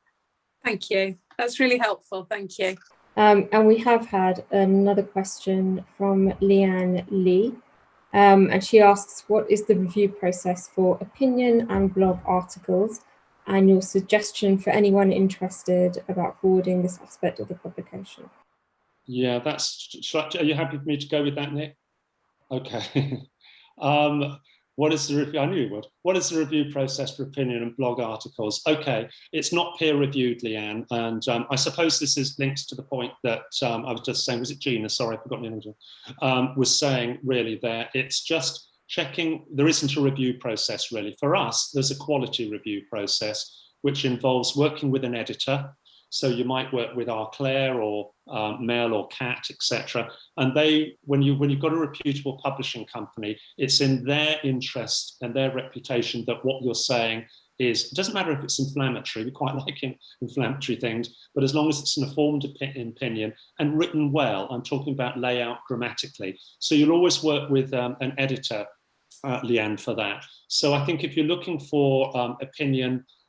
Thank you. That's really helpful. Thank you. And we have had another question from Leanne Lee. And she asks, what is the review process for opinion and blog articles, and your suggestion for anyone interested about forwarding this aspect of the publication? Yeah, are you happy for me to go with that, Nick? Okay. What is the review? I knew you would. What is the review process for opinion and blog articles? Okay, it's not peer reviewed, Leanne, and I suppose this is linked to the point that I was just saying. Was it Gina? Sorry, I forgot your name. Was saying really there. It's just checking. There isn't a review process really. For us, there's a quality review process which involves working with an editor. So you might work with our Claire or Mel or Cat, etc. And they, when you've got a reputable publishing company, it's in their interest and their reputation that what you're saying is, it doesn't matter if it's inflammatory, we quite like inflammatory things, but as long as it's an informed opinion and written well, I'm talking about layout grammatically. So you'll always work with an editor, Leanne, for that. So I think if you're looking for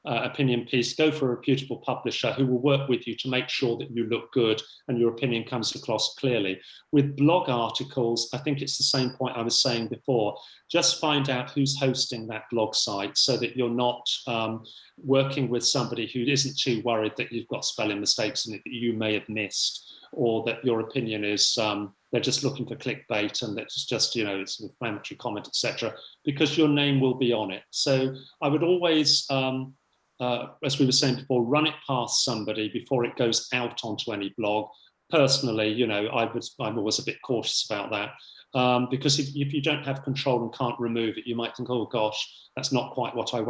opinion piece, go for a reputable publisher who will work with you to make sure that you look good and your opinion comes across clearly. With blog articles, I think it's the same point I was saying before. Just find out who's hosting that blog site so that you're not working with somebody who isn't too worried that you've got spelling mistakes in it that you may have missed, or that your opinion is they're just looking for clickbait and that's just, you know, it's an inflammatory comment, etc., because your name will be on it. So I would always, as we were saying before, run it past somebody before it goes out onto any blog. Personally, you know, I'm always a bit cautious about that, because if you don't have control and can't remove it, you might think, oh gosh, that's not quite what I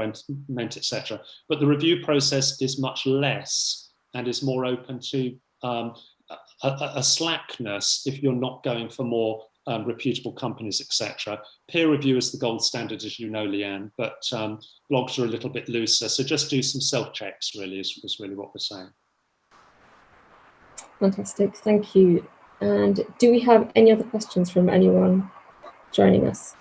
meant, etc. But the review process is much less and is more open to a slackness if you're not going for more reputable companies, etc. Peer review is the gold standard, as you know, Leanne, but blogs are a little bit looser. So just do some self-checks, really, is really what we're saying. Fantastic, thank you. And do we have any other questions from anyone joining us?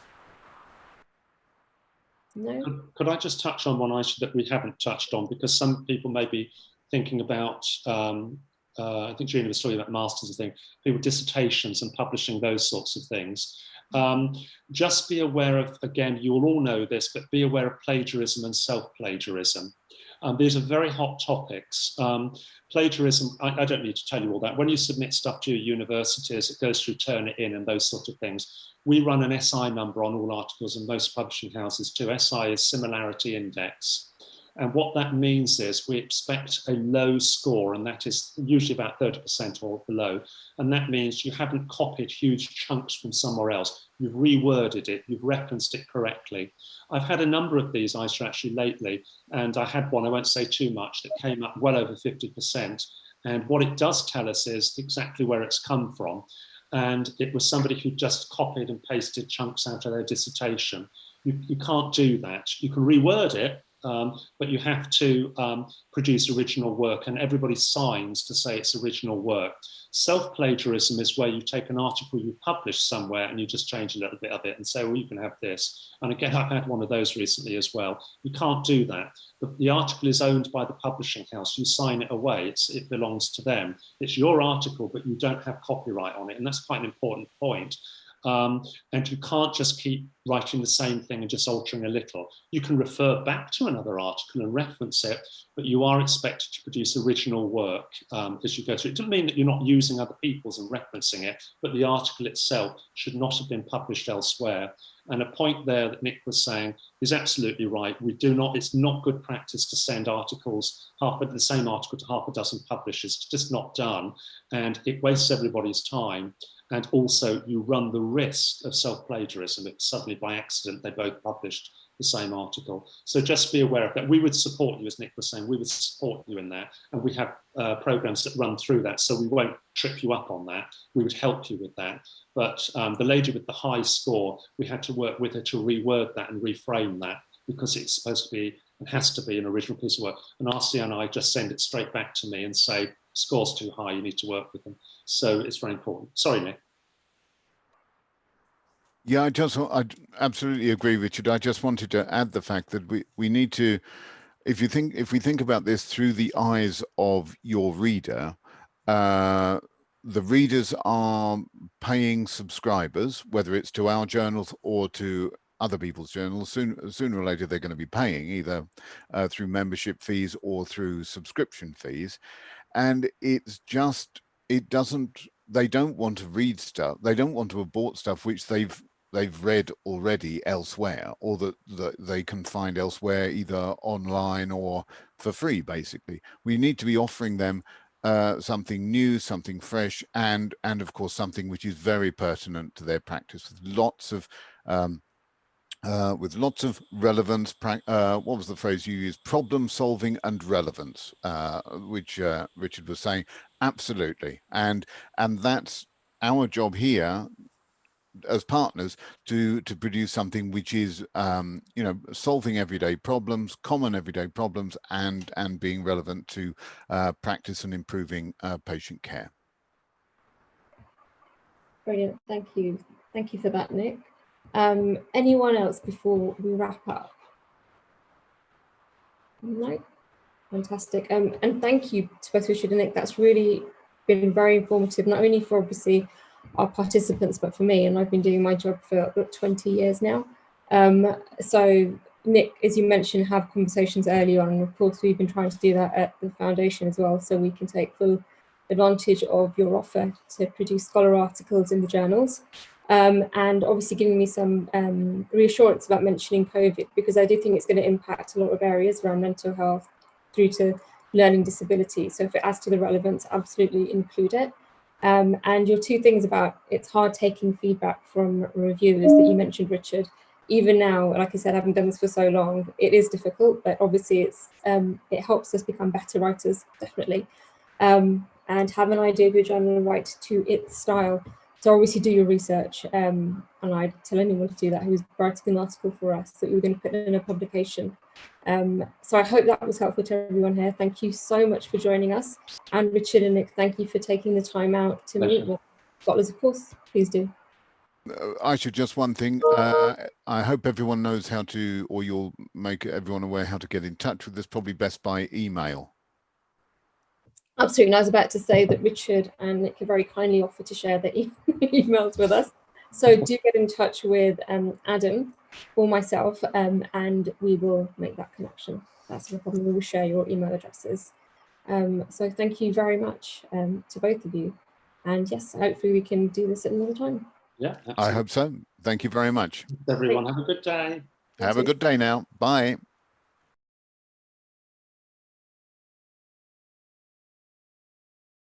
No? Could I just touch on one, Aysha, that we haven't touched on, because some people may be thinking about, I think Gina was talking about masters and things, people dissertations and publishing those sorts of things. Just be aware of, again, you'll all know this, but be aware of plagiarism and self-plagiarism. These are very hot topics. Plagiarism, I don't need to tell you all that. When you submit stuff to your universities, it goes through Turnitin and those sort of things. We run an SI number on all articles, and most publishing houses too. SI is Similarity Index. And what that means is we expect a low score, and that is usually about 30% or below. And that means you haven't copied huge chunks from somewhere else. You've reworded it, you've referenced it correctly. I've had a number of these, Aysha, actually lately, and I had one, I won't say too much, that came up well over 50%. And what it does tell us is exactly where it's come from. And it was somebody who just copied and pasted chunks out of their dissertation. You can't do that. You can reword it, but you have to produce original work, and everybody signs to say it's original work. Self-plagiarism is where you take an article you published somewhere and you just change a little bit of it and say, well, you can have this. And again, I've had one of those recently as well. You can't do that. The article is owned by the publishing house. You sign it away. It belongs to them. It's your article, but you don't have copyright on it. And that's quite an important point. And you can't just keep writing the same thing and just altering a little. You can refer back to another article and reference it, but you are expected to produce original work as you go through. It doesn't mean that you're not using other people's and referencing it, but the article itself should not have been published elsewhere. And a point there that Nick was saying is absolutely right. It's not good practice to send articles, the same article to half a dozen publishers. It's just not done. And it wastes everybody's time. And also you run the risk of self-plagiarism if suddenly by accident they both published the same article. So just be aware of that. We would support you, as Nick was saying, we would support you in that. And we have programs that run through that, so we won't trip you up on that. We would help you with that. But the lady with the high score, we had to work with her to reword that and reframe that, because it's supposed to be and has to be an original piece of work. And RCA and I just send it straight back to me and say, score's too high, you need to work with them. So it's very important. Sorry, Nick. Yeah, I absolutely agree, Richard. I just wanted to add the fact that we need to, if we think about this through the eyes of your reader, the readers are paying subscribers, whether it's to our journals or to other people's journals. Sooner or later, they're going to be paying either through membership fees or through subscription fees. And it's just, they don't want to read stuff. They don't want to have bought stuff which they've they've read already elsewhere, or that they can find elsewhere, either online or for free. Basically, we need to be offering them something new, something fresh, and of course something which is very pertinent to their practice, with lots of relevance. What was the phrase you used? Problem solving and relevance, which Richard was saying. Absolutely, and that's our job here as partners, to produce something which is solving everyday problems, common everyday problems, and being relevant to practice and improving patient care. Brilliant, thank you for that, Nick. Anyone else before we wrap up? No? Fantastic. And thank you to both Richard and Nick. That's really been very informative, not only for obviously our participants, but for me. And I've been doing my job for about 20 years now. So Nick, as you mentioned, have conversations early on. Of course, we've been trying to do that at the foundation as well, so we can take full advantage of your offer to produce scholar articles in the journals. And obviously giving me some reassurance about mentioning COVID, because I do think it's going to impact a lot of areas around mental health through to learning disability. So if it adds to the relevance, absolutely include it. And your two things about it's hard taking feedback from reviewers that you mentioned, Richard. Even now, like I said, I haven't done this for so long, it is difficult, but obviously it helps us become better writers, definitely. And have an idea of your journal and write to its style. So obviously do your research, and I'd tell anyone to do that who's writing an article for us that we were going to put in a publication. So I hope that was helpful to everyone here. Thank you so much for joining us. And Richard and Nick, thank you for taking the time out to meet with scholars, of course. Please do. Aysha, just one thing. I hope everyone knows how to, or you'll make everyone aware how to get in touch with us, probably best by email. Absolutely. And I was about to say that Richard and Nick have very kindly offered to share their emails with us. So do get in touch with Adam or myself, and we will make that connection. That's no problem. We will share your email addresses. So thank you very much to both of you. And yes, hopefully we can do this at another time. Yeah, absolutely. I hope so. Thank you very much. Everyone, have a good day. Have a good day now. Bye.